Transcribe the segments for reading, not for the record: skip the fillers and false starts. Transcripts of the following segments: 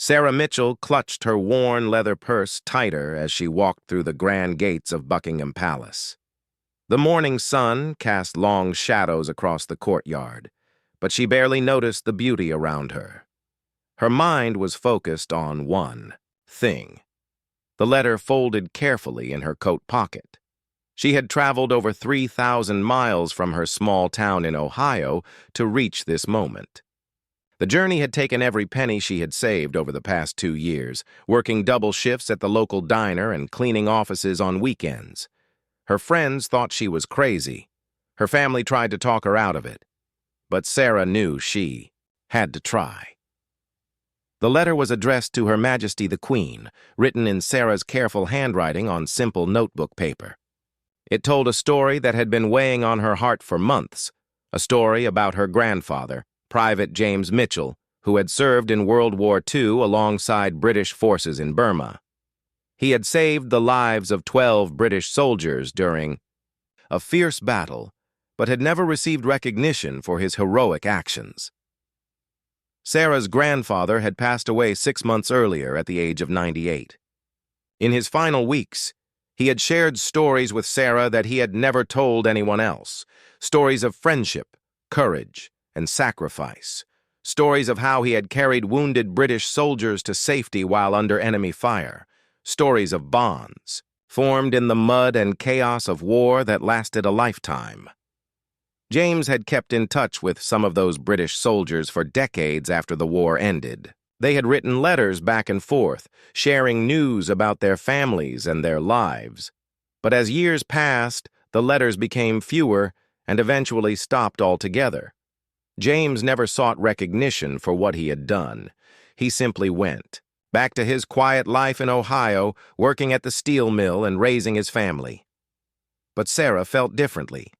Sarah Mitchell clutched her worn leather purse tighter as she walked through the grand gates of Buckingham Palace. The morning sun cast long shadows across the courtyard, but she barely noticed the beauty around her. Her mind was focused on one thing: the letter folded carefully in her coat pocket. She had traveled over 3,000 miles from her small town in Ohio to reach this moment. The journey had taken every penny she had saved over the past 2 years, working double shifts at the local diner and cleaning offices on weekends. Her friends thought she was crazy. Her family tried to talk her out of it. But Sarah knew she had to try. The letter was addressed to Her Majesty the Queen, written in Sarah's careful handwriting on simple notebook paper. It told a story that had been weighing on her heart for months, a story about her grandfather, Private James Mitchell, who had served in World War II alongside British forces in Burma. He had saved the lives of 12 British soldiers during a fierce battle, but had never received recognition for his heroic actions. Sarah's grandfather had passed away 6 months earlier at the age of 98. In his final weeks, he had shared stories with Sarah that he had never told anyone else, stories of friendship, courage, and sacrifice, stories of how he had carried wounded British soldiers to safety while under enemy fire, stories of bonds, formed in the mud and chaos of war that lasted a lifetime. James had kept in touch with some of those British soldiers for decades after the war ended. They had written letters back and forth, sharing news about their families and their lives. But as years passed, the letters became fewer and eventually stopped altogether. James never sought recognition for what he had done. He simply went back to his quiet life in Ohio, working at the steel mill and raising his family. But Sarah felt differently.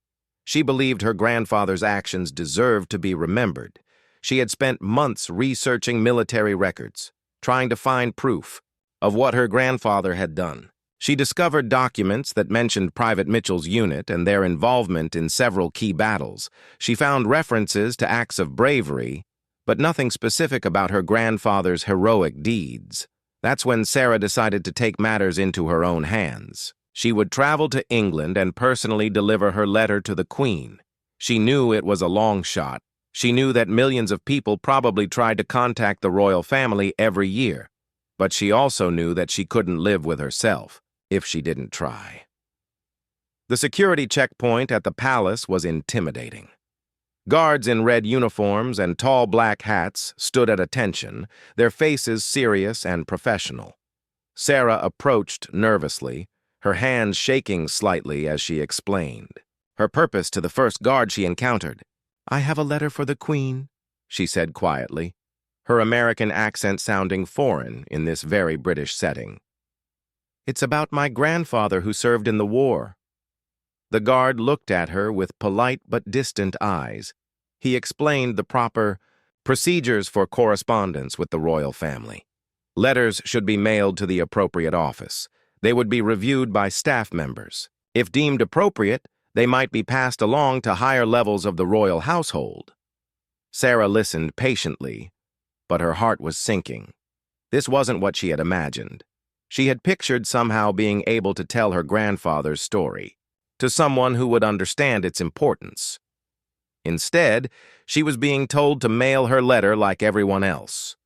She believed her grandfather's actions deserved to be remembered. She had spent months researching military records, trying to find proof of what her grandfather had done. She discovered documents that mentioned Private Mitchell's unit and their involvement in several key battles. She found references to acts of bravery, but nothing specific about her grandfather's heroic deeds. That's when Sarah decided to take matters into her own hands. She would travel to England and personally deliver her letter to the Queen. She knew it was a long shot. She knew that millions of people probably tried to contact the royal family every year. But she also knew that she couldn't live with herself if she didn't try. The security checkpoint at the palace was intimidating. Guards in red uniforms and tall black hats stood at attention, their faces serious and professional. Sarah approached nervously, her hands shaking slightly as she explained her purpose to the first guard she encountered. "I have a letter for the Queen," she said quietly, her American accent sounding foreign in this very British setting. "It's about my grandfather who served in the war." The guard looked at her with polite but distant eyes. He explained the proper procedures for correspondence with the royal family. Letters should be mailed to the appropriate office. They would be reviewed by staff members. If deemed appropriate, they might be passed along to higher levels of the royal household. Sarah listened patiently, but her heart was sinking. This wasn't what she had imagined. She had pictured somehow being able to tell her grandfather's story to someone who would understand its importance. Instead, she was being told to mail her letter like everyone else.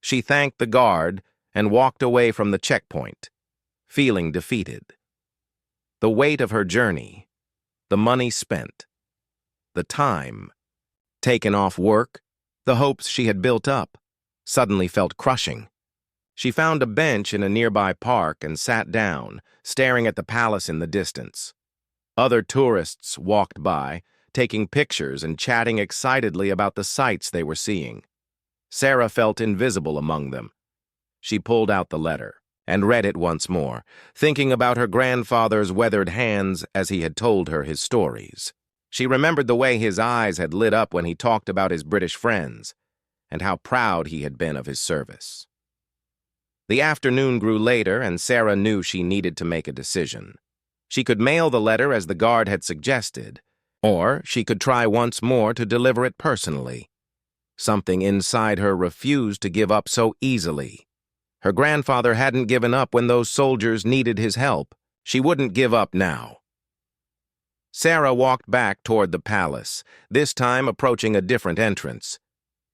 She thanked the guard and walked away from the checkpoint, feeling defeated. The weight of her journey, the money spent, the time taken off work, the hopes she had built up, suddenly felt crushing. She found a bench in a nearby park and sat down, staring at the palace in the distance. Other tourists walked by, taking pictures and chatting excitedly about the sights they were seeing. Sarah felt invisible among them. She pulled out the letter and read it once more, thinking about her grandfather's weathered hands as he had told her his stories. She remembered the way his eyes had lit up when he talked about his British friends, and how proud he had been of his service. The afternoon grew later, and Sarah knew she needed to make a decision. She could mail the letter as the guard had suggested, or she could try once more to deliver it personally. Something inside her refused to give up so easily. Her grandfather hadn't given up when those soldiers needed his help. She wouldn't give up now. Sarah walked back toward the palace, this time approaching a different entrance.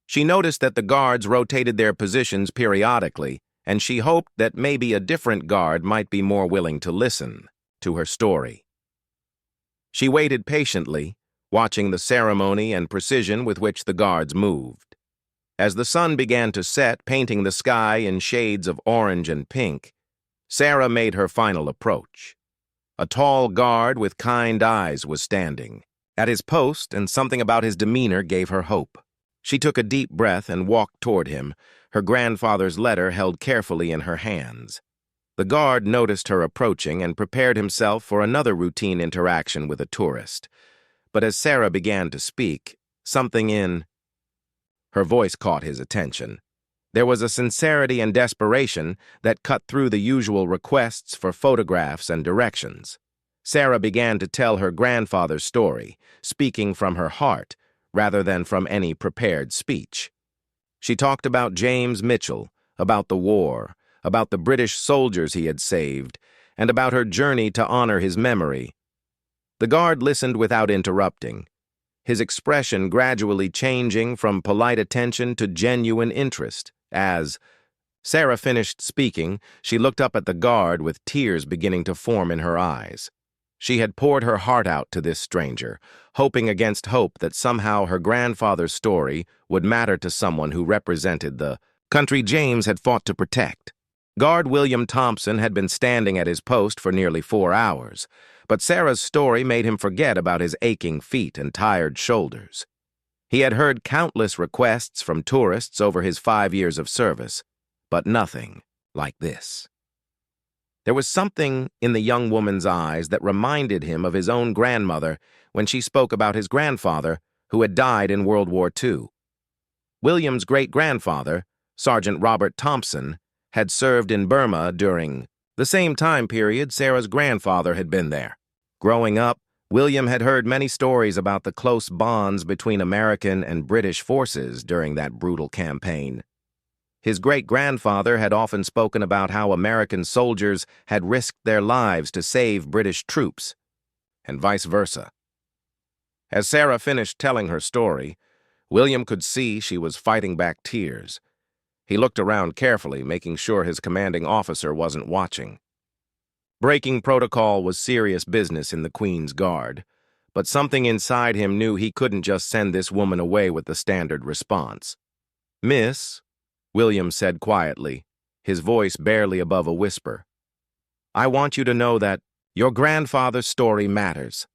She noticed that the guards rotated their positions periodically, and she hoped that maybe a different guard might be more willing to listen to her story. She waited patiently, watching the ceremony and precision with which the guards moved. As the sun began to set, painting the sky in shades of orange and pink, Sarah made her final approach. A tall guard with kind eyes was standing at his post, and something about his demeanor gave her hope. She took a deep breath and walked toward him, her grandfather's letter held carefully in her hands. The guard noticed her approaching and prepared himself for another routine interaction with a tourist. But as Sarah began to speak, something in her voice caught his attention. There was a sincerity and desperation that cut through the usual requests for photographs and directions. Sarah began to tell her grandfather's story, speaking from her heart rather than from any prepared speech. She talked about James Mitchell, about the war, about the British soldiers he had saved, and about her journey to honor his memory. The guard listened without interrupting, his expression gradually changing from polite attention to genuine interest. As Sarah finished speaking, she looked up at the guard with tears beginning to form in her eyes. She had poured her heart out to this stranger, hoping against hope that somehow her grandfather's story would matter to someone who represented the country James had fought to protect. Guard William Thompson had been standing at his post for nearly 4 hours, but Sarah's story made him forget about his aching feet and tired shoulders. He had heard countless requests from tourists over his 5 years of service, but nothing like this. There was something in the young woman's eyes that reminded him of his own grandmother when she spoke about his grandfather, who had died in World War II. William's great-grandfather, Sergeant Robert Thompson, had served in Burma during the same time period Sarah's grandfather had been there. Growing up, William had heard many stories about the close bonds between American and British forces during that brutal campaign. His great-grandfather had often spoken about how American soldiers had risked their lives to save British troops, and vice versa. As Sarah finished telling her story, William could see she was fighting back tears. He looked around carefully, making sure his commanding officer wasn't watching. Breaking protocol was serious business in the Queen's Guard, but something inside him knew he couldn't just send this woman away with the standard response. "Miss," William said quietly, his voice barely above a whisper, "I want you to know that your grandfather's story matters.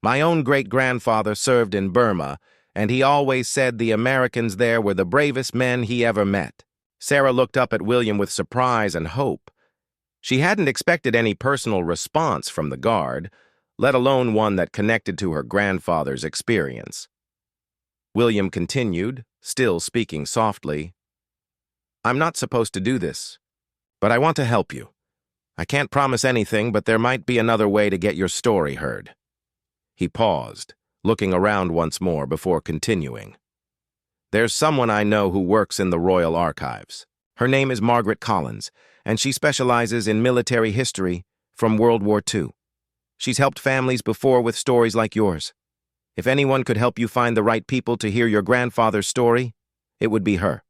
My own great-grandfather served in Burma, and he always said the Americans there were the bravest men he ever met." Sarah looked up at William with surprise and hope. She hadn't expected any personal response from the guard, let alone one that connected to her grandfather's experience. William continued, still speaking softly, "I'm not supposed to do this, but I want to help you. I can't promise anything, but there might be another way to get your story heard." He paused, looking around once more before continuing. "There's someone I know who works in the Royal Archives. Her name is Margaret Collins, and she specializes in military history from World War II. She's helped families before with stories like yours. If anyone could help you find the right people to hear your grandfather's story, it would be her."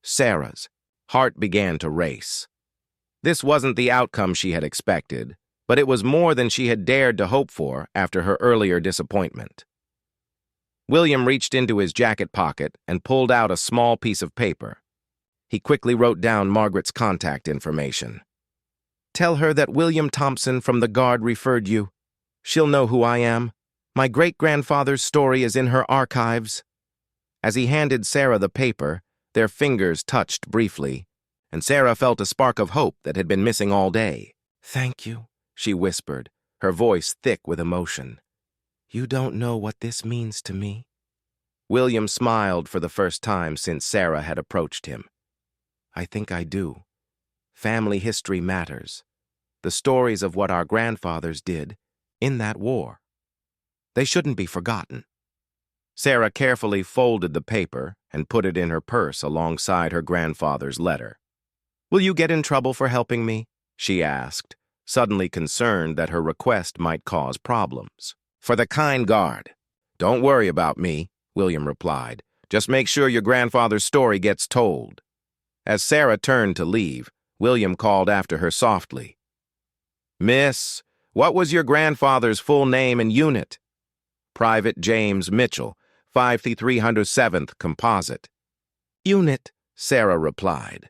Sarah's heart began to race. This wasn't the outcome she had expected, but it was more than she had dared to hope for after her earlier disappointment. William reached into his jacket pocket and pulled out a small piece of paper. He quickly wrote down Margaret's contact information. "Tell her that William Thompson from the Guard referred you. She'll know who I am. My great-grandfather's story is in her archives." As he handed Sarah the paper, their fingers touched briefly, and Sarah felt a spark of hope that had been missing all day. "Thank you," she whispered, her voice thick with emotion. "You don't know what this means to me." William smiled for the first time since Sarah had approached him. "I think I do. Family history matters. The stories of what our grandfathers did in that war. They shouldn't be forgotten." Sarah carefully folded the paper and put it in her purse alongside her grandfather's letter. "Will you get in trouble for helping me?" she asked, suddenly concerned that her request might cause problems. "For the kind guard. Don't worry about me," William replied. "Just make sure your grandfather's story gets told." As Sarah turned to leave, William called after her softly. "Miss, what was your grandfather's full name and unit?" "Private James Mitchell, 5307th Composite." "Unit," Sarah replied.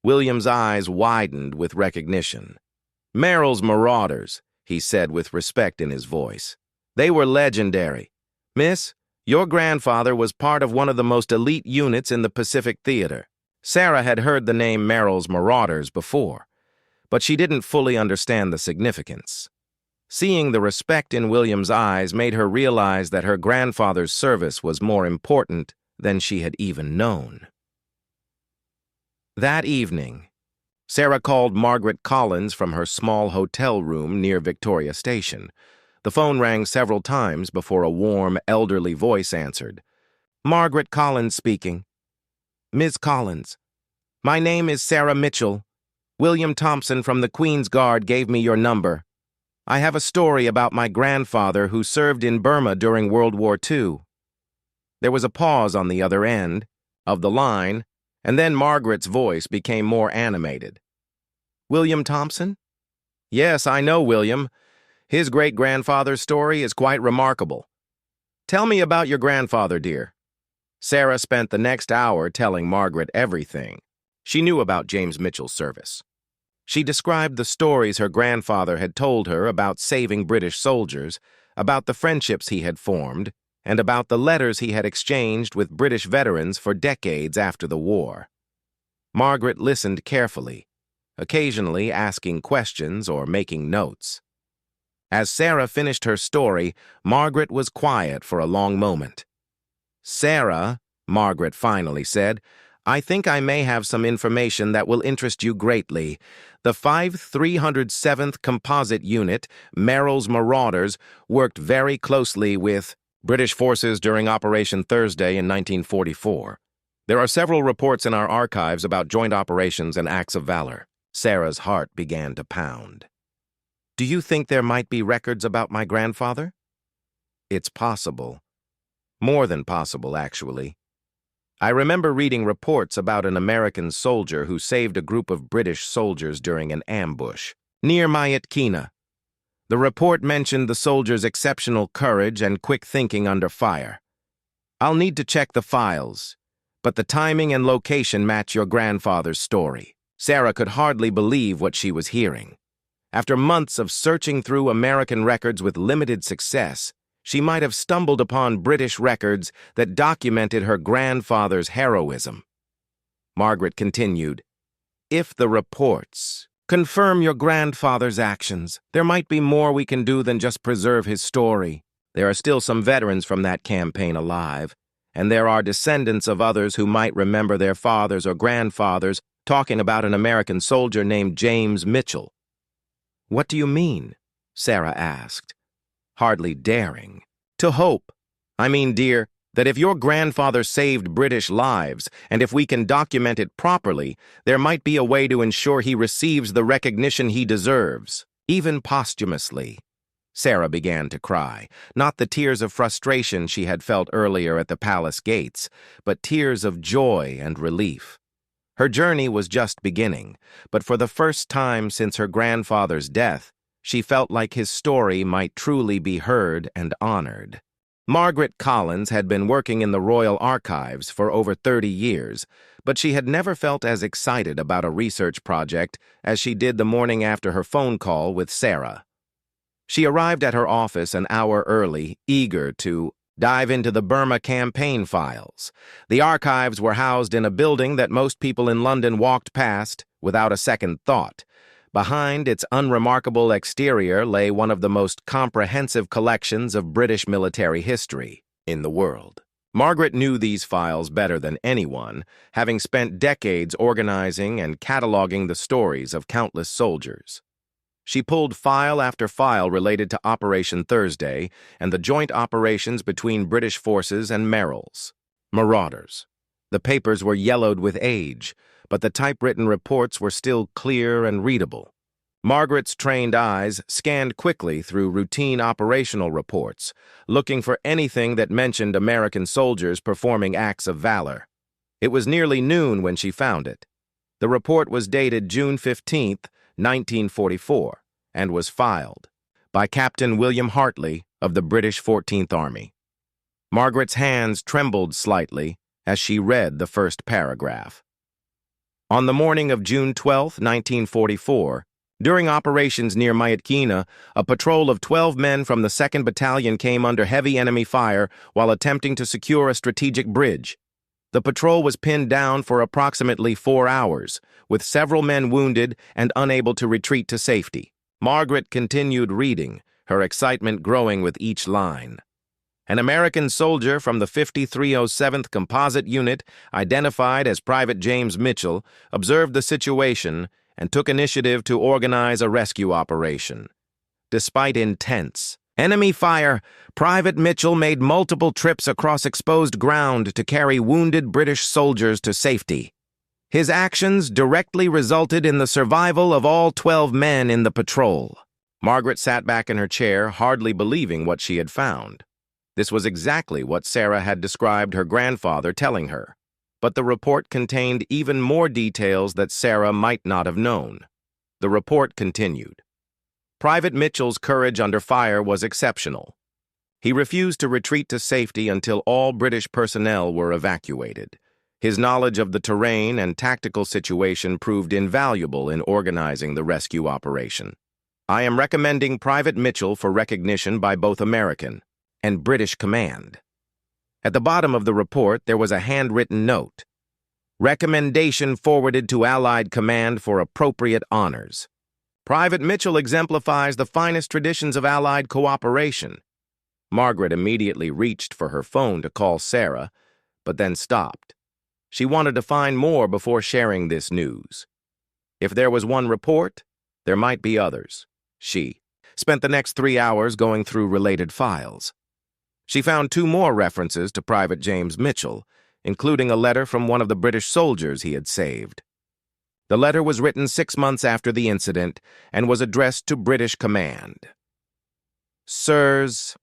William's eyes widened with recognition. "Merrill's Marauders," he said with respect in his voice. "They were legendary. Miss, your grandfather was part of one of the most elite units in the Pacific Theater." Sarah had heard the name Merrill's Marauders before, but she didn't fully understand the significance. Seeing the respect in William's eyes made her realize that her grandfather's service was more important than she had even known. That evening, Sarah called Margaret Collins from her small hotel room near Victoria Station. The phone rang several times before a warm, elderly voice answered. "Margaret Collins speaking." "Ms. Collins, my name is Sarah Mitchell. William Thompson from the Queen's Guard gave me your number. I have a story about my grandfather who served in Burma during World War II. There was a pause on the other end of the line, and then Margaret's voice became more animated. "William Thompson? Yes, I know William. His great-grandfather's story is quite remarkable. Tell me about your grandfather, dear." Sarah spent the next hour telling Margaret everything she knew about James Mitchell's service. She described the stories her grandfather had told her about saving British soldiers, about the friendships he had formed, and about the letters he had exchanged with British veterans for decades after the war. Margaret listened carefully, occasionally asking questions or making notes. As Sarah finished her story, Margaret was quiet for a long moment. "Sarah," Margaret finally said, "I think I may have some information that will interest you greatly. The 5307th Composite Unit, Merrill's Marauders, worked very closely with British forces during Operation Thursday in 1944. There are several reports in our archives about joint operations and acts of valor." Sarah's heart began to pound. "Do you think there might be records about my grandfather?" "It's possible. More than possible, actually. I remember reading reports about an American soldier who saved a group of British soldiers during an ambush near Myatkina. The report mentioned the soldier's exceptional courage and quick thinking under fire. I'll need to check the files, but the timing and location match your grandfather's story." Sarah could hardly believe what she was hearing. After months of searching through American records with limited success, she might have stumbled upon British records that documented her grandfather's heroism. Margaret continued, "If the reports confirm your grandfather's actions, there might be more we can do than just preserve his story. There are still some veterans from that campaign alive, and there are descendants of others who might remember their fathers or grandfathers talking about an American soldier named James Mitchell." "What do you mean?" Sarah asked, hardly daring. "To hope. I mean, dear, that if your grandfather saved British lives, and if we can document it properly, there might be a way to ensure he receives the recognition he deserves, even posthumously." Sarah began to cry, not the tears of frustration she had felt earlier at the palace gates, but tears of joy and relief. Her journey was just beginning, but for the first time since her grandfather's death, she felt like his story might truly be heard and honored. Margaret Collins had been working in the Royal Archives for over 30 years, but she had never felt as excited about a research project as she did the morning after her phone call with Sarah. She arrived at her office an hour early, eager to dive into the Burma campaign files. The archives were housed in a building that most people in London walked past without a second thought. Behind its unremarkable exterior lay one of the most comprehensive collections of British military history in the world. Margaret knew these files better than anyone, having spent decades organizing and cataloging the stories of countless soldiers. She pulled file after file related to Operation Thursday and the joint operations between British forces and Merrill's Marauders. The papers were yellowed with age, but the typewritten reports were still clear and readable. Margaret's trained eyes scanned quickly through routine operational reports, looking for anything that mentioned American soldiers performing acts of valor. It was nearly noon when she found it. The report was dated June 15, 1944, and was filed by Captain William Hartley of the British 14th Army. Margaret's hands trembled slightly as she read the first paragraph. On the morning of June 12, 1944, during operations near Myatkina, a patrol of 12 men from the 2nd Battalion came under heavy enemy fire while attempting to secure a strategic bridge. The patrol was pinned down for approximately 4 hours, with several men wounded and unable to retreat to safety. Margaret continued reading, her excitement growing with each line. An American soldier from the 5307th Composite Unit, identified as Private James Mitchell, observed the situation and took initiative to organize a rescue operation. Despite intense enemy fire, Private Mitchell made multiple trips across exposed ground to carry wounded British soldiers to safety. His actions directly resulted in the survival of all 12 men in the patrol. Margaret sat back in her chair, hardly believing what she had found. This was exactly what Sarah had described her grandfather telling her. But the report contained even more details that Sarah might not have known. The report continued. Private Mitchell's courage under fire was exceptional. He refused to retreat to safety until all British personnel were evacuated. His knowledge of the terrain and tactical situation proved invaluable in organizing the rescue operation. I am recommending Private Mitchell for recognition by both American and British command. At the bottom of the report, there was a handwritten note. Recommendation forwarded to Allied Command for appropriate honors. Private Mitchell exemplifies the finest traditions of Allied cooperation. Margaret immediately reached for her phone to call Sarah, but then stopped. She wanted to find more before sharing this news. If there was one report, there might be others. She spent the next 3 hours going through related files. She found 2 more references to Private James Mitchell, including a letter from one of the British soldiers he had saved. The letter was written 6 months after the incident and was addressed to British command. Sirs,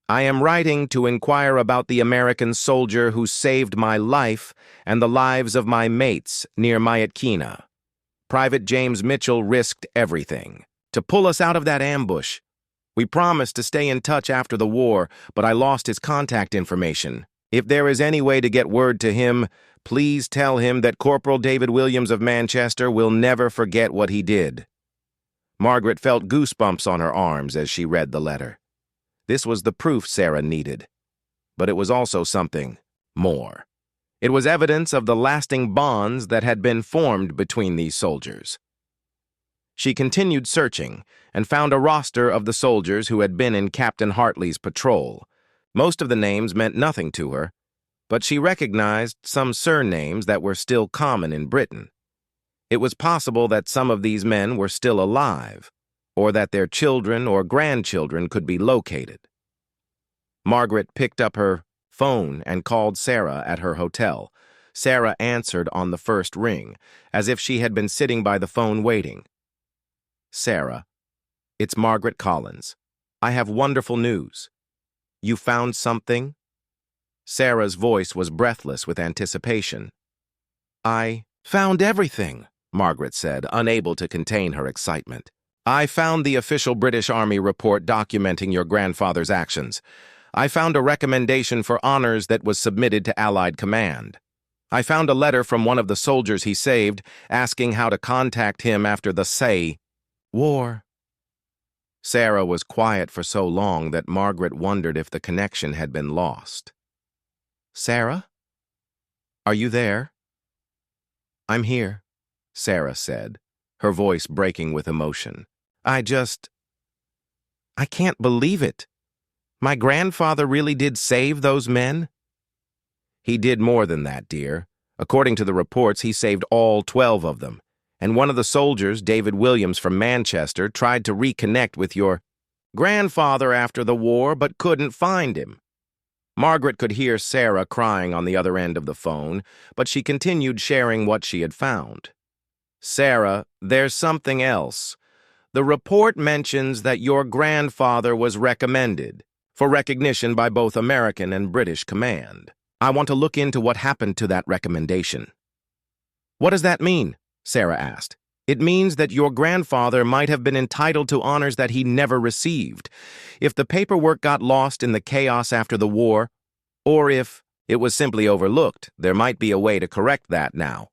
I am writing to inquire about the American soldier who saved my life and the lives of my mates near Myatkina. Private James Mitchell risked everything to pull us out of that ambush. We promised to stay in touch after the war, but I lost his contact information. If there is any way to get word to him, please tell him that Corporal David Williams of Manchester will never forget what he did. Margaret felt goosebumps on her arms as she read the letter. This was the proof Sarah needed, but it was also something more. It was evidence of the lasting bonds that had been formed between these soldiers. She continued searching and found a roster of the soldiers who had been in Captain Hartley's patrol. Most of the names meant nothing to her, but she recognized some surnames that were still common in Britain. It was possible that some of these men were still alive, or that their children or grandchildren could be located. Margaret picked up her phone and called Sarah at her hotel. Sarah answered on the first ring, as if she had been sitting by the phone waiting. Sarah, it's Margaret Collins. I have wonderful news. You found something? Sarah's voice was breathless with anticipation. I found everything, Margaret said, unable to contain her excitement. I found the official British Army report documenting your grandfather's actions. I found a recommendation for honors that was submitted to Allied Command. I found a letter from one of the soldiers he saved asking how to contact him after the war. Sarah was quiet for so long that Margaret wondered if the connection had been lost. Sarah? Are you there? I'm here, Sarah said, her voice breaking with emotion. I can't believe it. My grandfather really did save those men? He did more than that, dear. According to the reports, he saved all 12 of them, and one of the soldiers, David Williams from Manchester, tried to reconnect with your grandfather after the war but couldn't find him. Margaret could hear Sarah crying on the other end of the phone, but she continued sharing what she had found. Sarah, there's something else. The report mentions that your grandfather was recommended for recognition by both American and British command. I want to look into what happened to that recommendation. What does that mean? Sarah asked. It means that your grandfather might have been entitled to honors that he never received. If the paperwork got lost in the chaos after the war, or if it was simply overlooked, there might be a way to correct that now.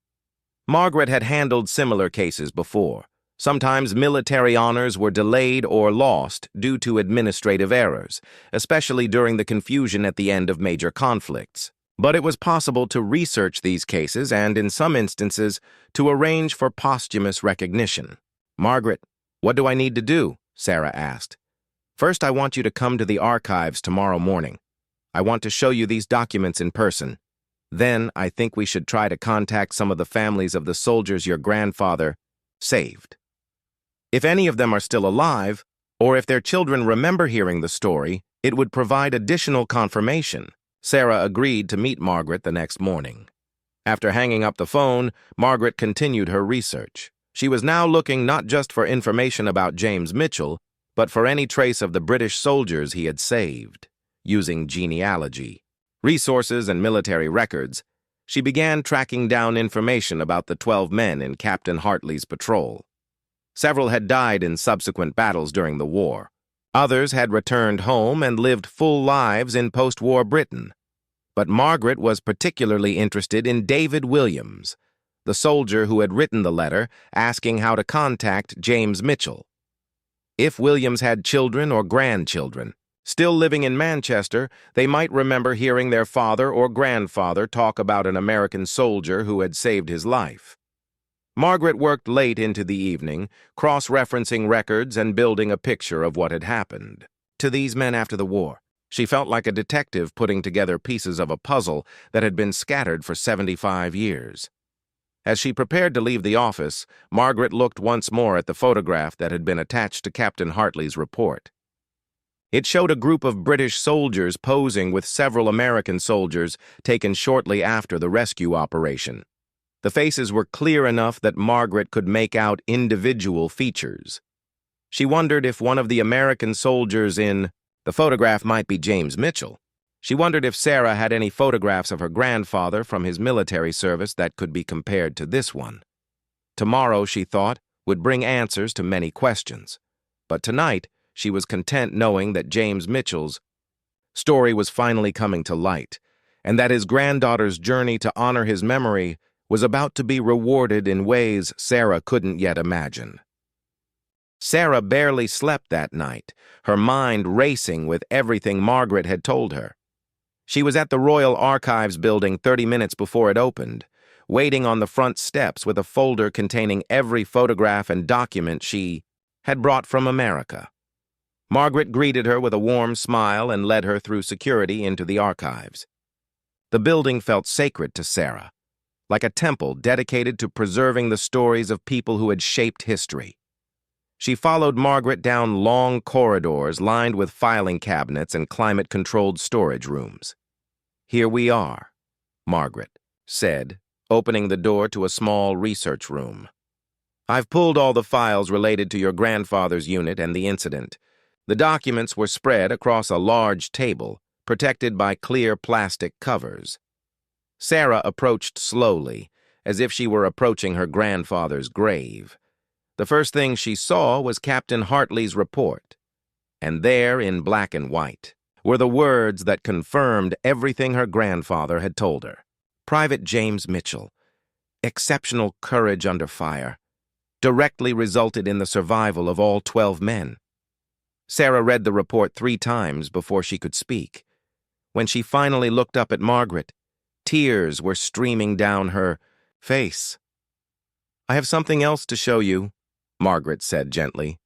Margaret had handled similar cases before. Sometimes military honors were delayed or lost due to administrative errors, especially during the confusion at the end of major conflicts. But it was possible to research these cases and, in some instances, to arrange for posthumous recognition. Margaret, what do I need to do? Sarah asked. First, I want you to come to the archives tomorrow morning. I want to show you these documents in person. Then, I think we should try to contact some of the families of the soldiers your grandfather saved. If any of them are still alive, or if their children remember hearing the story, it would provide additional confirmation. Sarah agreed to meet Margaret the next morning. After hanging up the phone, Margaret continued her research. She was now looking not just for information about James Mitchell, but for any trace of the British soldiers he had saved. Using genealogy, resources, and military records, she began tracking down information about the 12 men in Captain Hartley's patrol. Several had died in subsequent battles during the war. Others had returned home and lived full lives in post-war Britain. But Margaret was particularly interested in David Williams, the soldier who had written the letter asking how to contact James Mitchell. If Williams had children or grandchildren still living in Manchester, they might remember hearing their father or grandfather talk about an American soldier who had saved his life. Margaret worked late into the evening, cross-referencing records and building a picture of what had happened to these men after the war. She felt like a detective putting together pieces of a puzzle that had been scattered for 75 years. As she prepared to leave the office, Margaret looked once more at the photograph that had been attached to Captain Hartley's report. It showed a group of British soldiers posing with several American soldiers taken shortly after the rescue operation. The faces were clear enough that Margaret could make out individual features. She wondered if one of the American soldiers in the photograph might be James Mitchell. She wondered if Sarah had any photographs of her grandfather from his military service that could be compared to this one. Tomorrow, she thought, would bring answers to many questions. But tonight, she was content knowing that James Mitchell's story was finally coming to light, and that his granddaughter's journey to honor his memory was about to be rewarded in ways Sarah couldn't yet imagine. Sarah barely slept that night, her mind racing with everything Margaret had told her. She was at the Royal Archives building 30 minutes before it opened, waiting on the front steps with a folder containing every photograph and document she had brought from America. Margaret greeted her with a warm smile and led her through security into the archives. The building felt sacred to Sarah, like a temple dedicated to preserving the stories of people who had shaped history. She followed Margaret down long corridors lined with filing cabinets and climate-controlled storage rooms. "Here we are," Margaret said, opening the door to a small research room. "I've pulled all the files related to your grandfather's unit and the incident." The documents were spread across a large table, protected by clear plastic covers. Sarah approached slowly, as if she were approaching her grandfather's grave. The first thing she saw was Captain Hartley's report, and there, in black and white, were the words that confirmed everything her grandfather had told her. Private James Mitchell, exceptional courage under fire, directly resulted in the survival of all 12 men. Sarah read the report 3 times before she could speak. When she finally looked up at Margaret, tears were streaming down her face. "I have something else to show you," Margaret said gently.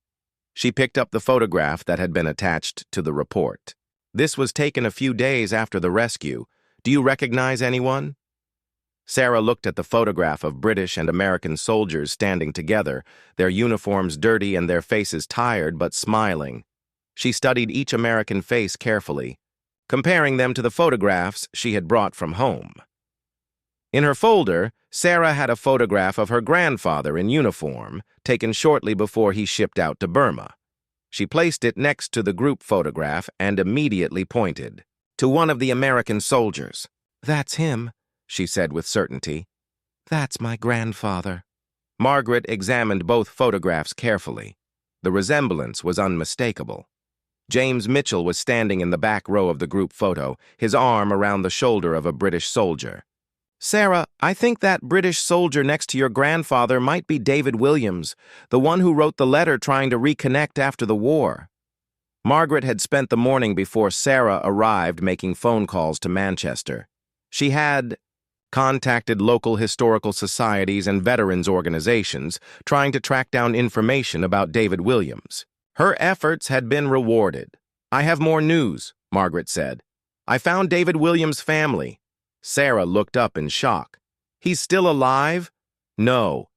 She picked up the photograph that had been attached to the report. "This was taken a few days after the rescue. Do you recognize anyone?" Sarah looked at the photograph of British and American soldiers standing together, their uniforms dirty and their faces tired but smiling. She studied each American face carefully, comparing them to the photographs she had brought from home. In her folder, Sarah had a photograph of her grandfather in uniform, taken shortly before he shipped out to Burma. She placed it next to the group photograph and immediately pointed to one of the American soldiers. "That's him," she said with certainty. "That's my grandfather." Margaret examined both photographs carefully. The resemblance was unmistakable. James Mitchell was standing in the back row of the group photo, his arm around the shoulder of a British soldier. "Sarah, I think that British soldier next to your grandfather might be David Williams, the one who wrote the letter trying to reconnect after the war." Margaret had spent the morning before Sarah arrived making phone calls to Manchester. She had contacted local historical societies and veterans organizations, trying to track down information about David Williams. Her efforts had been rewarded. "I have more news," Margaret said. "I found David Williams' family." Sarah looked up in shock. "He's still alive?" "No.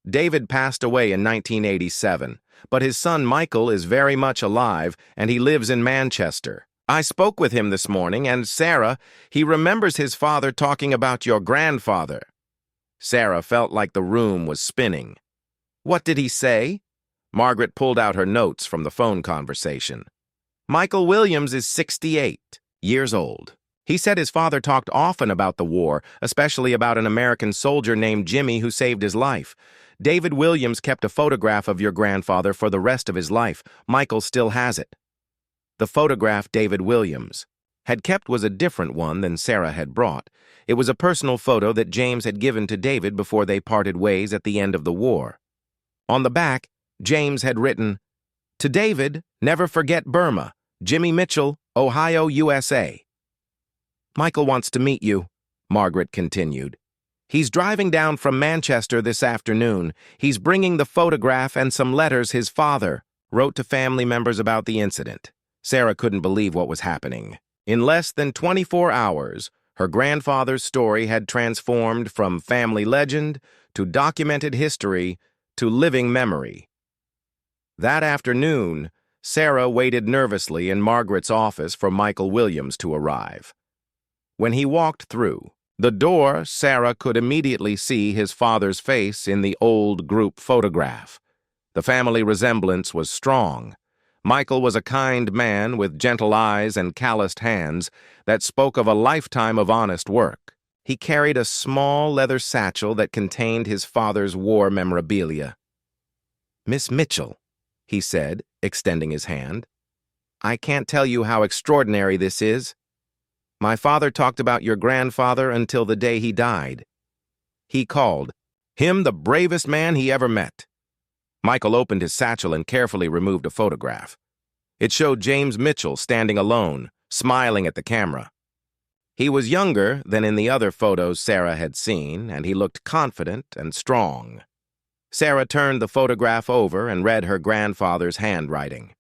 David passed away in 1987, but his son Michael is very much alive and he lives in Manchester. I spoke with him this morning, and Sarah, he remembers his father talking about your grandfather." Sarah felt like the room was spinning. "What did he say?" Margaret pulled out her notes from the phone conversation. "Michael Williams is 68 years old. He said his father talked often about the war, especially about an American soldier named Jimmy who saved his life. David Williams kept a photograph of your grandfather for the rest of his life. Michael still has it." The photograph David Williams had kept was a different one than Sarah had brought. It was a personal photo that James had given to David before they parted ways at the end of the war. On the back, James had written, "To David, never forget Burma. Jimmy Mitchell, Ohio, USA." "Michael wants to meet you," Margaret continued. "He's driving down from Manchester this afternoon. He's bringing the photograph and some letters his father wrote to family members about the incident." Sarah couldn't believe what was happening. In less than 24 hours, her grandfather's story had transformed from family legend to documented history to living memory. That afternoon, Sarah waited nervously in Margaret's office for Michael Williams to arrive. When he walked through the door, Sarah could immediately see his father's face in the old group photograph. The family resemblance was strong. Michael was a kind man with gentle eyes and calloused hands that spoke of a lifetime of honest work. He carried a small leather satchel that contained his father's war memorabilia. "Miss Mitchell," he said, extending his hand. "I can't tell you how extraordinary this is. My father talked about your grandfather until the day he died. He called him the bravest man he ever met." Michael opened his satchel and carefully removed a photograph. It showed James Mitchell standing alone, smiling at the camera. He was younger than in the other photos Sarah had seen, and he looked confident and strong. Sarah turned the photograph over and read her grandfather's handwriting.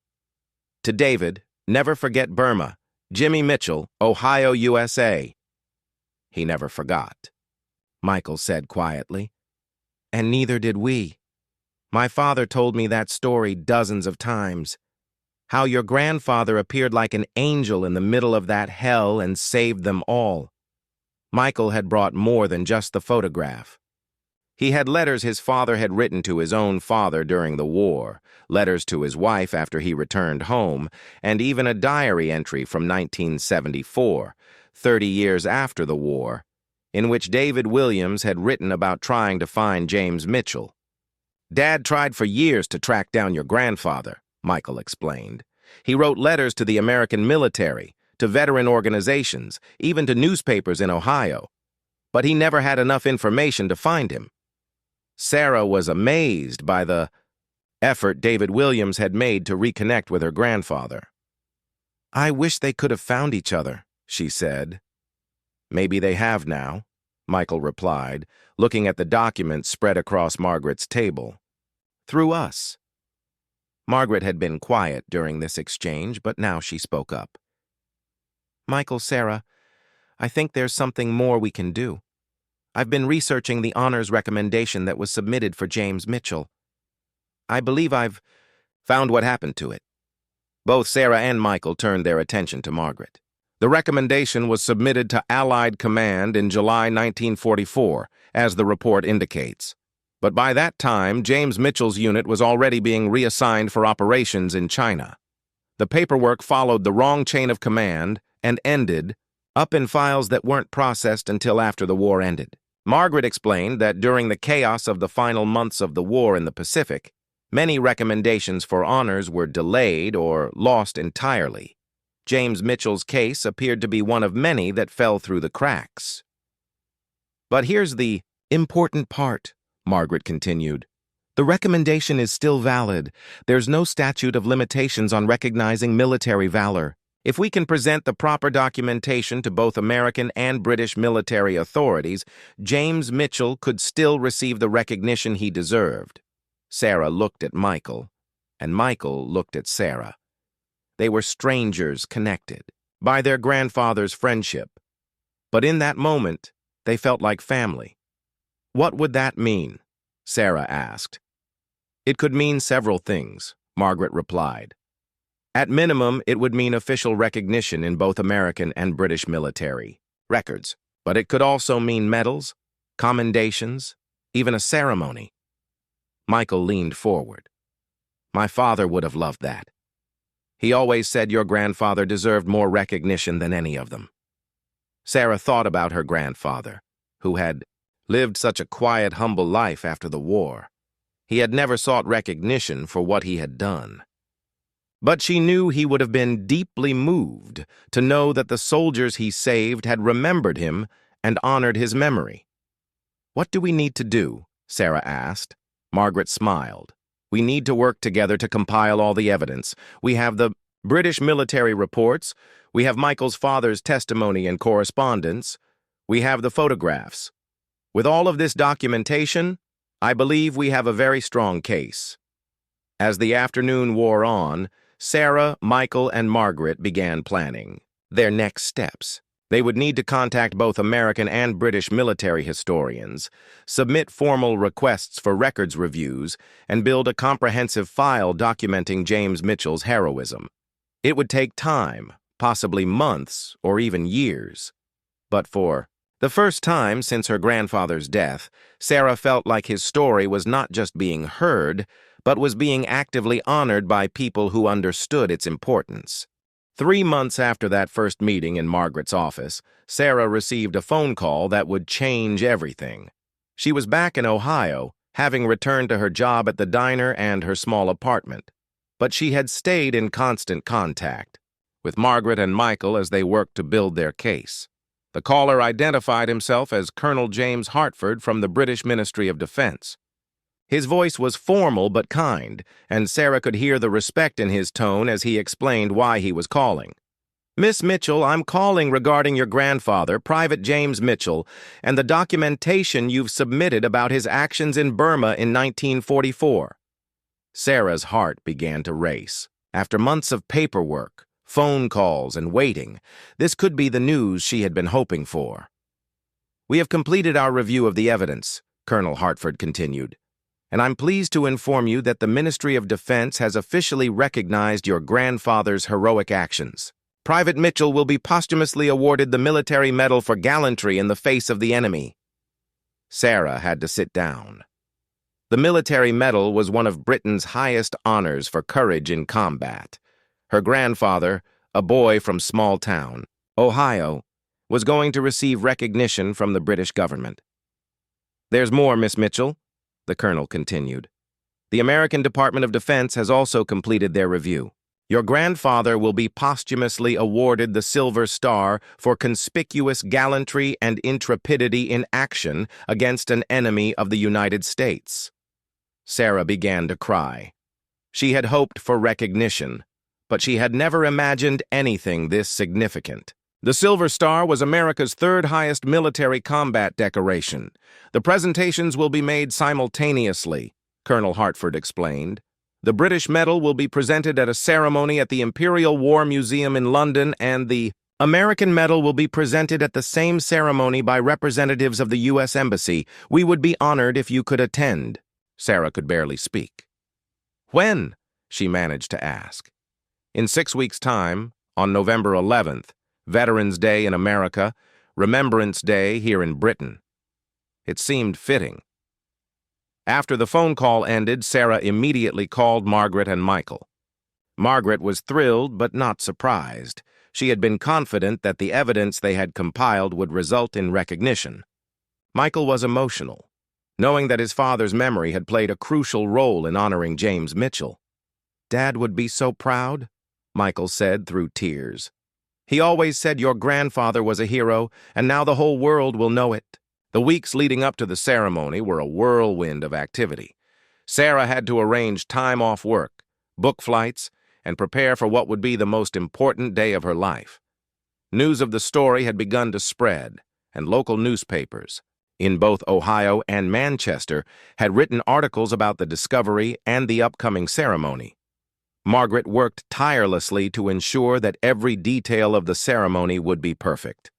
"To David, never forget Burma. Jimmy Mitchell, Ohio, USA." "He never forgot," Michael said quietly. "And neither did we. My father told me that story dozens of times. How your grandfather appeared like an angel in the middle of that hell and saved them all. Michael had brought more than just the photograph. He had letters his father had written to his own father during the war, letters to his wife after he returned home, and even a diary entry from 1974, 30 years after the war, in which David Williams had written about trying to find James Mitchell. "Dad tried for years to track down your grandfather," Michael explained. "He wrote letters to the American military, to veteran organizations, even to newspapers in Ohio. But he never had enough information to find him." Sarah was amazed by the effort David Williams had made to reconnect with her grandfather. "I wish they could have found each other," she said. "Maybe they have now," Michael replied, looking at the documents spread across Margaret's table. "Through us." Margaret had been quiet during this exchange, but now she spoke up. "Michael, Sarah, I think there's something more we can do. I've been researching the honors recommendation that was submitted for James Mitchell. I believe I've found what happened to it." Both Sarah and Michael turned their attention to Margaret. The recommendation was submitted to Allied Command in July 1944, as the report indicates. But by that time, James Mitchell's unit was already being reassigned for operations in China. The paperwork followed the wrong chain of command and ended up in files that weren't processed until after the war ended. Margaret explained that during the chaos of the final months of the war in the Pacific, many recommendations for honors were delayed or lost entirely. James Mitchell's case appeared to be one of many that fell through the cracks. "But here's the important part," Margaret continued. "The recommendation is still valid. There's no statute of limitations on recognizing military valor. If we can present the proper documentation to both American and British military authorities, James Mitchell could still receive the recognition he deserved." Sarah looked at Michael, and Michael looked at Sarah. They were strangers connected by their grandfather's friendship. But in that moment, they felt like family. "What would that mean?" Sarah asked. "It could mean several things," Margaret replied. "At minimum, it would mean official recognition in both American and British military records, but it could also mean medals, commendations, even a ceremony." Michael leaned forward. "My father would have loved that. He always said your grandfather deserved more recognition than any of them." Sarah thought about her grandfather, who had lived such a quiet, humble life after the war. He had never sought recognition for what he had done. But she knew he would have been deeply moved to know that the soldiers he saved had remembered him and honored his memory. "What do we need to do?" Sarah asked. Margaret smiled. "We need to work together to compile all the evidence. We have the British military reports. We have Michael's father's testimony and correspondence. We have the photographs. With all of this documentation, I believe we have a very strong case." As the afternoon wore on, Sarah, Michael, and Margaret began planning their next steps. They would need to contact both American and British military historians, submit formal requests for records reviews, and build a comprehensive file documenting James Mitchell's heroism. It would take time, possibly months or even years. But for the first time since her grandfather's death, Sarah felt like his story was not just being heard, but was being actively honored by people who understood its importance. 3 months after that first meeting in Margaret's office, Sarah received a phone call that would change everything. She was back in Ohio, having returned to her job at the diner and her small apartment. But she had stayed in constant contact with Margaret and Michael as they worked to build their case. The caller identified himself as Colonel James Hartford from the British Ministry of Defense. His voice was formal but kind, and Sarah could hear the respect in his tone as he explained why he was calling. "Miss Mitchell, I'm calling regarding your grandfather, Private James Mitchell, and the documentation you've submitted about his actions in Burma in 1944. Sarah's heart began to race. After months of paperwork, phone calls, and waiting, this could be the news she had been hoping for. "We have completed our review of the evidence," Colonel Hartford continued, "and I'm pleased to inform you that the Ministry of Defense has officially recognized your grandfather's heroic actions. Private Mitchell will be posthumously awarded the Military Medal for Gallantry in the face of the enemy." Sarah had to sit down. The Military Medal was one of Britain's highest honors for courage in combat. Her grandfather, a boy from small town, Ohio, was going to receive recognition from the British government. "There's more, Miss Mitchell," the colonel continued. "The American Department of Defense has also completed their review. Your grandfather will be posthumously awarded the Silver Star for conspicuous gallantry and intrepidity in action against an enemy of the United States." Sarah began to cry. She had hoped for recognition, but she had never imagined anything this significant. The Silver Star was America's third highest military combat decoration. "The presentations will be made simultaneously," Colonel Hartford explained. "The British medal will be presented at a ceremony at the Imperial War Museum in London, and the American medal will be presented at the same ceremony by representatives of the U.S. Embassy. We would be honored if you could attend. Sarah could barely speak. When? She managed to ask. In 6 weeks' time, on November 11th, Veterans Day in America, Remembrance Day here in Britain. It seemed fitting. After the phone call ended, Sarah immediately called Margaret and Michael. Margaret was thrilled but not surprised. She had been confident that the evidence they had compiled would result in recognition. Michael was emotional, knowing that his father's memory had played a crucial role in honoring James Mitchell. "Dad would be so proud," Michael said through tears. "He always said your grandfather was a hero, and now the whole world will know it." The weeks leading up to the ceremony were a whirlwind of activity. Sarah had to arrange time off work, book flights, and prepare for what would be the most important day of her life. News of the story had begun to spread, and local newspapers, in both Ohio and Manchester, had written articles about the discovery and the upcoming ceremony. Margaret worked tirelessly to ensure that every detail of the ceremony would be perfect.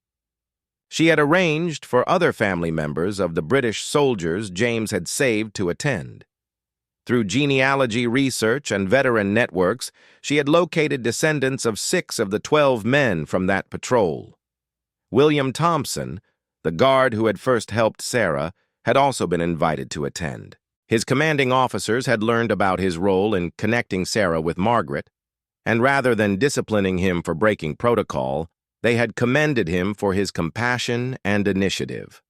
She had arranged for other family members of the British soldiers James had saved to attend. Through genealogy research and veteran networks, she had located descendants of 6 of the 12 men from that patrol. William Thompson, the guard who had first helped Sarah, had also been invited to attend. His commanding officers had learned about his role in connecting Sarah with Margaret, and rather than disciplining him for breaking protocol, they had commended him for his compassion and initiative.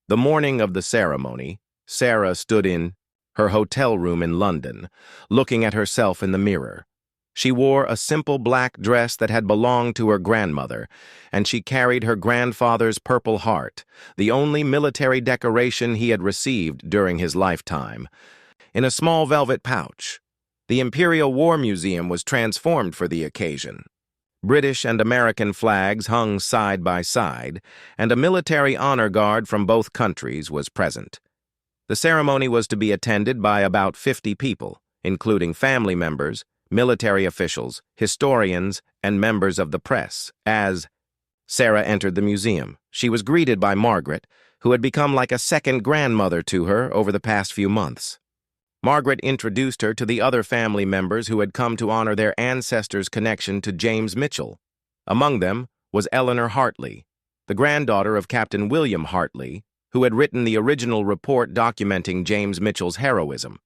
The morning of the ceremony, Sarah stood in her hotel room in London, looking at herself in the mirror. She wore a simple black dress that had belonged to her grandmother, and she carried her grandfather's Purple Heart, the only military decoration he had received during his lifetime, in a small velvet pouch. The Imperial War Museum was transformed for the occasion. British and American flags hung side by side, and a military honor guard from both countries was present. The ceremony was to be attended by about 50 people, including family members, military officials, historians, and members of the press. As Sarah entered the museum, she was greeted by Margaret, who had become like a second grandmother to her over the past few months. Margaret introduced her to the other family members who had come to honor their ancestors' connection to James Mitchell. Among them was Eleanor Hartley, the granddaughter of Captain William Hartley, who had written the original report documenting James Mitchell's heroism.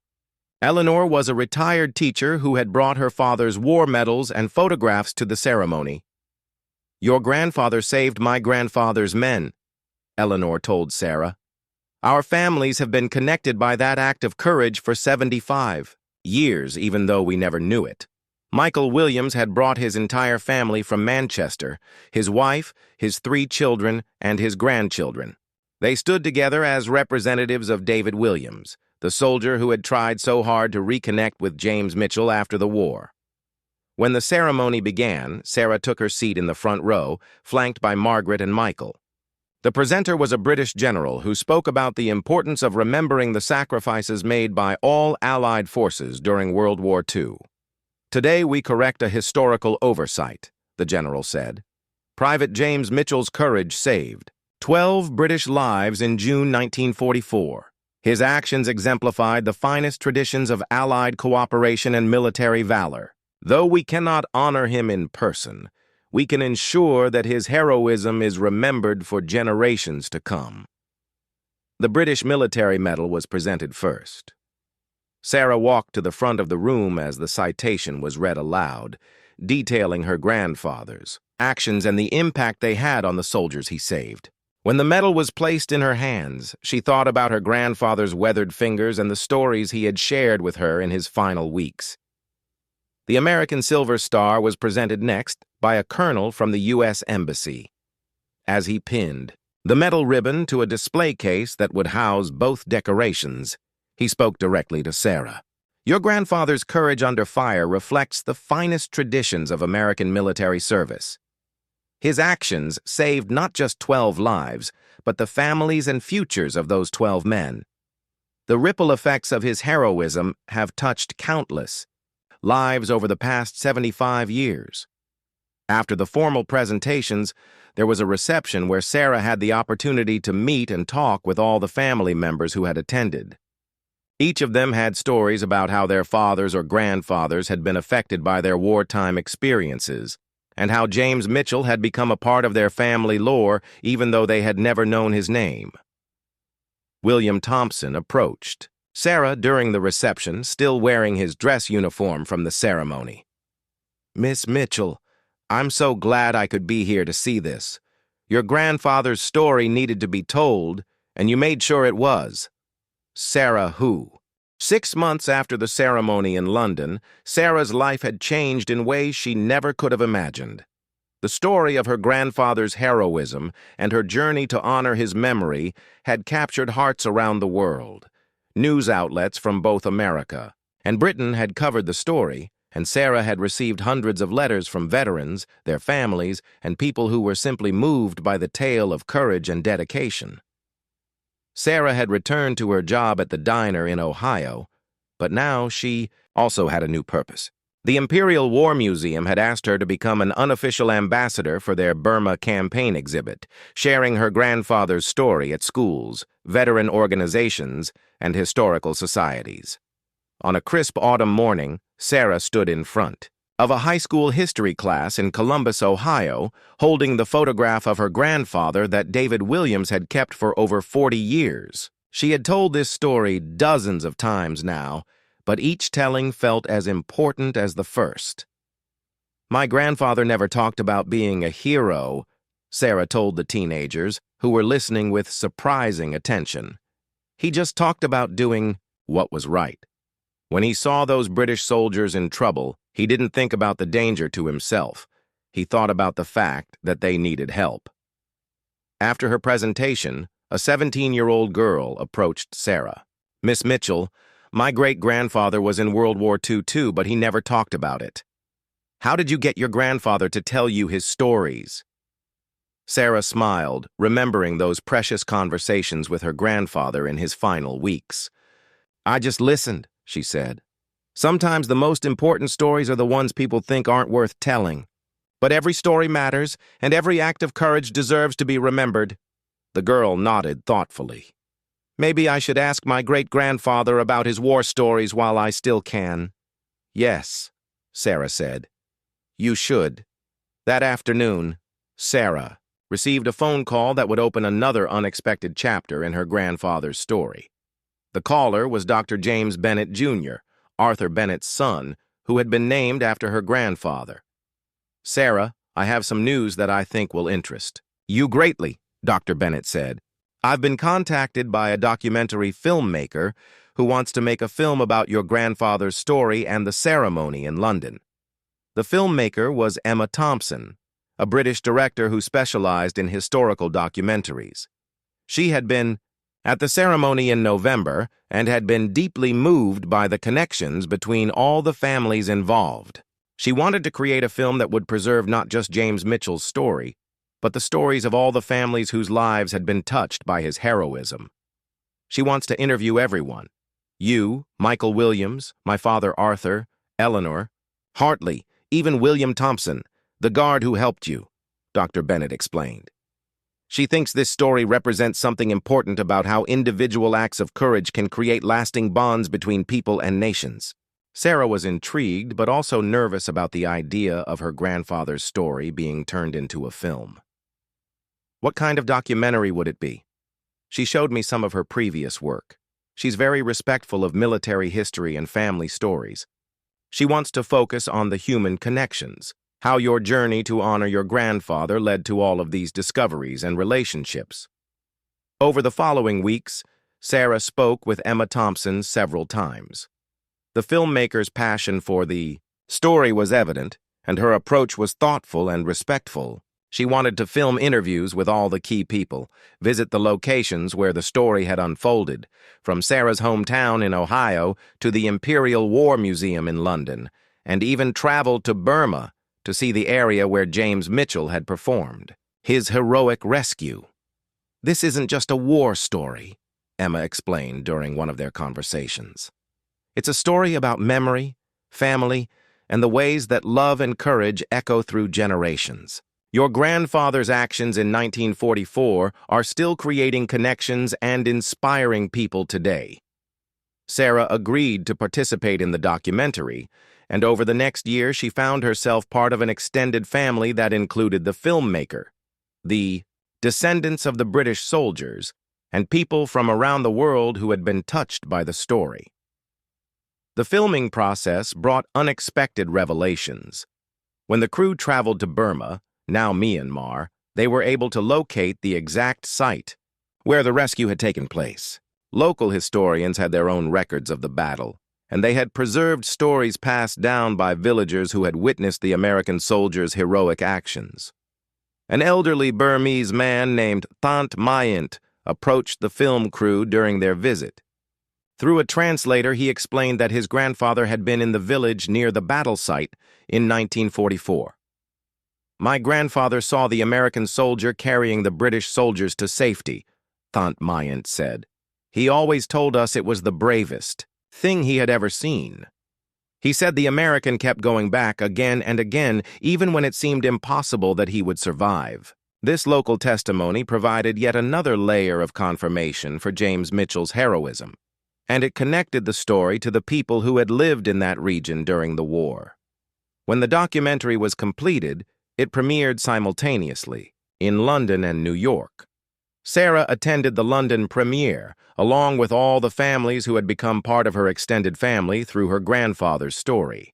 Eleanor was a retired teacher who had brought her father's war medals and photographs to the ceremony. "Your grandfather saved my grandfather's men," Eleanor told Sarah. "Our families have been connected by that act of courage for 75 years, even though we never knew it." Michael Williams had brought his entire family from Manchester, his wife, his 3 children, and his grandchildren. They stood together as representatives of David Williams, the soldier who had tried so hard to reconnect with James Mitchell after the war. When the ceremony began, Sarah took her seat in the front row, flanked by Margaret and Michael. The presenter was a British general who spoke about the importance of remembering the sacrifices made by all Allied forces during World War II. "Today we correct a historical oversight," the general said. "Private James Mitchell's courage saved 12 British lives in June 1944. His actions exemplified the finest traditions of Allied cooperation and military valor. Though we cannot honor him in person, we can ensure that his heroism is remembered for generations to come." The British military medal was presented first. Sarah walked to the front of the room as the citation was read aloud, detailing her grandfather's actions and the impact they had on the soldiers he saved. When the medal was placed in her hands, she thought about her grandfather's weathered fingers and the stories he had shared with her in his final weeks. The American Silver Star was presented next by a colonel from the U.S. Embassy. As he pinned the medal ribbon to a display case that would house both decorations, he spoke directly to Sarah. "Your grandfather's courage under fire reflects the finest traditions of American military service. His actions saved not just 12 lives, but the families and futures of those 12 men. The ripple effects of his heroism have touched countless lives over the past 75 years. After the formal presentations, there was a reception where Sarah had the opportunity to meet and talk with all the family members who had attended. Each of them had stories about how their fathers or grandfathers had been affected by their wartime experiences, and how James Mitchell had become a part of their family lore even though they had never known his name. William Thompson approached Sarah during the reception, still wearing his dress uniform from the ceremony. "Miss Mitchell, I'm so glad I could be here to see this. Your grandfather's story needed to be told, and you made sure it was." Sarah who? 6 months after the ceremony in London, Sarah's life had changed in ways she never could have imagined. The story of her grandfather's heroism and her journey to honor his memory had captured hearts around the world. News outlets from both America and Britain had covered the story, and Sarah had received hundreds of letters from veterans, their families, and people who were simply moved by the tale of courage and dedication. Sarah had returned to her job at the diner in Ohio, but now she also had a new purpose. The Imperial War Museum had asked her to become an unofficial ambassador for their Burma campaign exhibit, sharing her grandfather's story at schools, veteran organizations, and historical societies. On a crisp autumn morning, Sarah stood in front of a high school history class in Columbus, Ohio, holding the photograph of her grandfather that David Williams had kept for over 40 years. She had told this story dozens of times now, but each telling felt as important as the first. "My grandfather never talked about being a hero," Sarah told the teenagers, who were listening with surprising attention. "He just talked about doing what was right. When he saw those British soldiers in trouble, he didn't think about the danger to himself. He thought about the fact that they needed help." After her presentation, a 17-year-old girl approached Sarah. "Miss Mitchell, my great-grandfather was in World War II too, but he never talked about it. How did you get your grandfather to tell you his stories?" Sarah smiled, remembering those precious conversations with her grandfather in his final weeks. "I just listened," she said. "Sometimes the most important stories are the ones people think aren't worth telling. But every story matters, and every act of courage deserves to be remembered." The girl nodded thoughtfully. "Maybe I should ask my great-grandfather about his war stories while I still can." "Yes," Sarah said. "You should." That afternoon, Sarah received a phone call that would open another unexpected chapter in her grandfather's story. The caller was Dr. James Bennett, Jr., Arthur Bennett's son, who had been named after her grandfather. "Sarah, I have some news that I think will interest you greatly," Dr. Bennett said. "I've been contacted by a documentary filmmaker who wants to make a film about your grandfather's story and the ceremony in London." The filmmaker was Emma Thompson, a British director who specialized in historical documentaries. She had been at the ceremony in November and had been deeply moved by the connections between all the families involved. She wanted to create a film that would preserve not just James Mitchell's story, but the stories of all the families whose lives had been touched by his heroism. She wants to interview everyone. You, Michael Williams, my father Arthur, Eleanor, Hartley, even William Thompson, the guard who helped you, Dr. Bennett explained. She thinks this story represents something important about how individual acts of courage can create lasting bonds between people and nations. Sarah was intrigued, but also nervous about the idea of her grandfather's story being turned into a film. What kind of documentary would it be? She showed me some of her previous work. She's very respectful of military history and family stories. She wants to focus on the human connections, how your journey to honor your grandfather led to all of these discoveries and relationships. Over the following weeks, Sarah spoke with Emma Thompson several times. The filmmaker's passion for the story was evident, and her approach was thoughtful and respectful. She wanted to film interviews with all the key people, visit the locations where the story had unfolded, from Sarah's hometown in Ohio to the Imperial War Museum in London, and even travel to Burma to see the area where James Mitchell had performed his heroic rescue. "This isn't just a war story," Emma explained during one of their conversations. "It's a story about memory, family, and the ways that love and courage echo through generations. Your grandfather's actions in 1944 are still creating connections and inspiring people today. Sarah agreed to participate in the documentary, and over the next year she found herself part of an extended family that included the filmmaker, the descendants of the British soldiers, and people from around the world who had been touched by the story. The filming process brought unexpected revelations. When the crew traveled to Burma, now Myanmar, they were able to locate the exact site where the rescue had taken place. Local historians had their own records of the battle, and they had preserved stories passed down by villagers who had witnessed the American soldiers' heroic actions. An elderly Burmese man named Thant Mayant approached the film crew during their visit. Through a translator, he explained that his grandfather had been in the village near the battle site in 1944. "My grandfather saw the American soldier carrying the British soldiers to safety," Thant Mayant said. "He always told us it was the bravest thing he had ever seen. He said the American kept going back again and again, even when it seemed impossible that he would survive." This local testimony provided yet another layer of confirmation for James Mitchell's heroism, and it connected the story to the people who had lived in that region during the war. When the documentary was completed, it premiered simultaneously in London and New York. Sarah attended the London premiere, along with all the families who had become part of her extended family through her grandfather's story.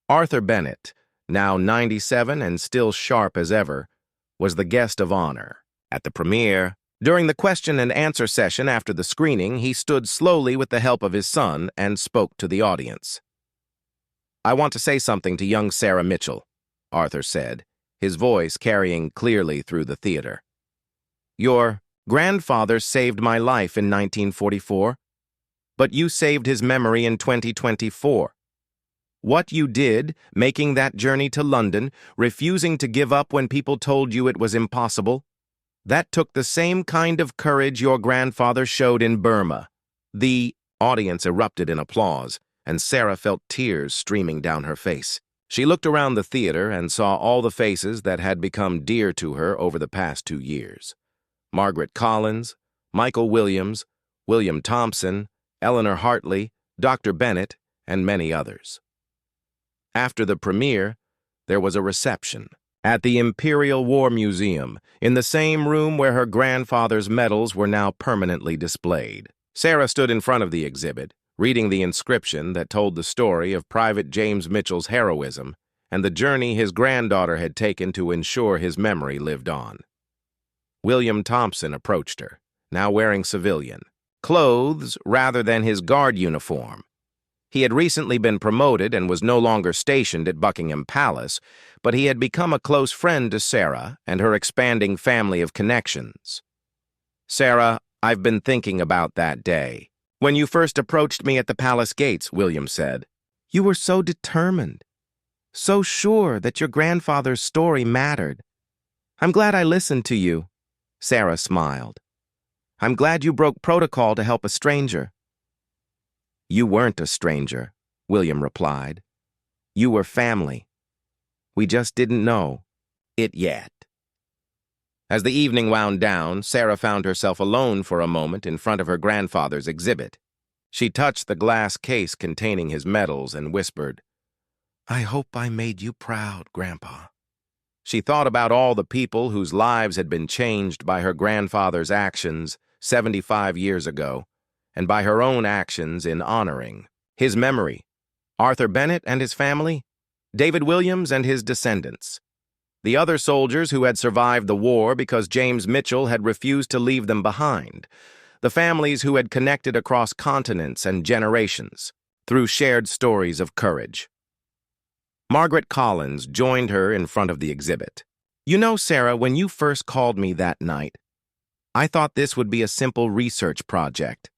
Arthur Bennett, now 97 and still sharp as ever, was the guest of honor. At the premiere, during the question and answer session after the screening, he stood slowly with the help of his son and spoke to the audience. "I want to say something to young Sarah Mitchell," Arthur said, his voice carrying clearly through the theater. "Your grandfather saved my life in 1944, but you saved his memory in 2024. What you did, making that journey to London, refusing to give up when people told you it was impossible, that took the same kind of courage your grandfather showed in Burma." The audience erupted in applause, and Sarah felt tears streaming down her face. She looked around the theater and saw all the faces that had become dear to her over the past 2 years. Margaret Collins, Michael Williams, William Thompson, Eleanor Hartley, Dr. Bennett, and many others. After the premiere, there was a reception at the Imperial War Museum, in the same room where her grandfather's medals were now permanently displayed. Sarah stood in front of the exhibit, reading the inscription that told the story of Private James Mitchell's heroism and the journey his granddaughter had taken to ensure his memory lived on. William Thompson approached her, now wearing civilian clothes rather than his guard uniform. He had recently been promoted and was no longer stationed at Buckingham Palace, but he had become a close friend to Sarah and her expanding family of connections. "Sarah, I've been thinking about that day. When you first approached me at the palace gates," William said. "You were so determined, so sure that your grandfather's story mattered. I'm glad I listened to you." Sarah smiled. "I'm glad you broke protocol to help a stranger." "You weren't a stranger," William replied. "You were family. We just didn't know it yet." As the evening wound down, Sarah found herself alone for a moment in front of her grandfather's exhibit. She touched the glass case containing his medals and whispered, "I hope I made you proud, Grandpa." She thought about all the people whose lives had been changed by her grandfather's actions 75 years ago, and by her own actions in honoring his memory. Arthur Bennett and his family, David Williams and his descendants, the other soldiers who had survived the war because James Mitchell had refused to leave them behind, the families who had connected across continents and generations through shared stories of courage. Margaret Collins joined her in front of the exhibit. "You know, Sarah, when you first called me that night, I thought this would be a simple research project.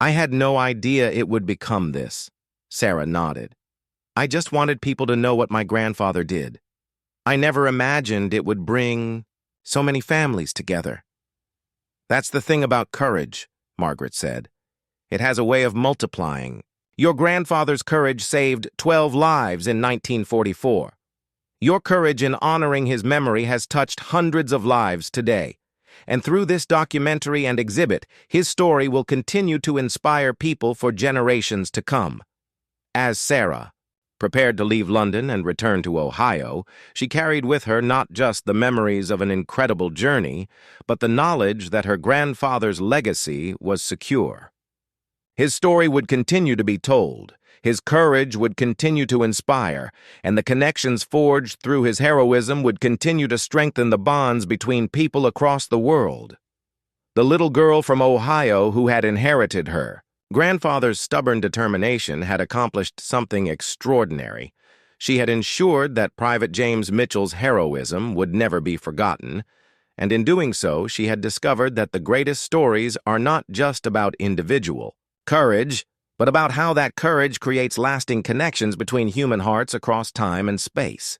I had no idea it would become this." Sarah nodded. "I just wanted people to know what my grandfather did. I never imagined it would bring so many families together." "That's the thing about courage," Margaret said. "It has a way of multiplying. Your grandfather's courage saved 12 lives in 1944. Your courage in honoring his memory has touched hundreds of lives today. And through this documentary and exhibit, his story will continue to inspire people for generations to come. As Sarah prepared to leave London and return to Ohio, she carried with her not just the memories of an incredible journey, but the knowledge that her grandfather's legacy was secure. His story would continue to be told, his courage would continue to inspire, and the connections forged through his heroism would continue to strengthen the bonds between people across the world. The little girl from Ohio who had inherited her grandfather's stubborn determination had accomplished something extraordinary. She had ensured that Private James Mitchell's heroism would never be forgotten, and in doing so, she had discovered that the greatest stories are not just about individual courage, but about how that courage creates lasting connections between human hearts across time and space.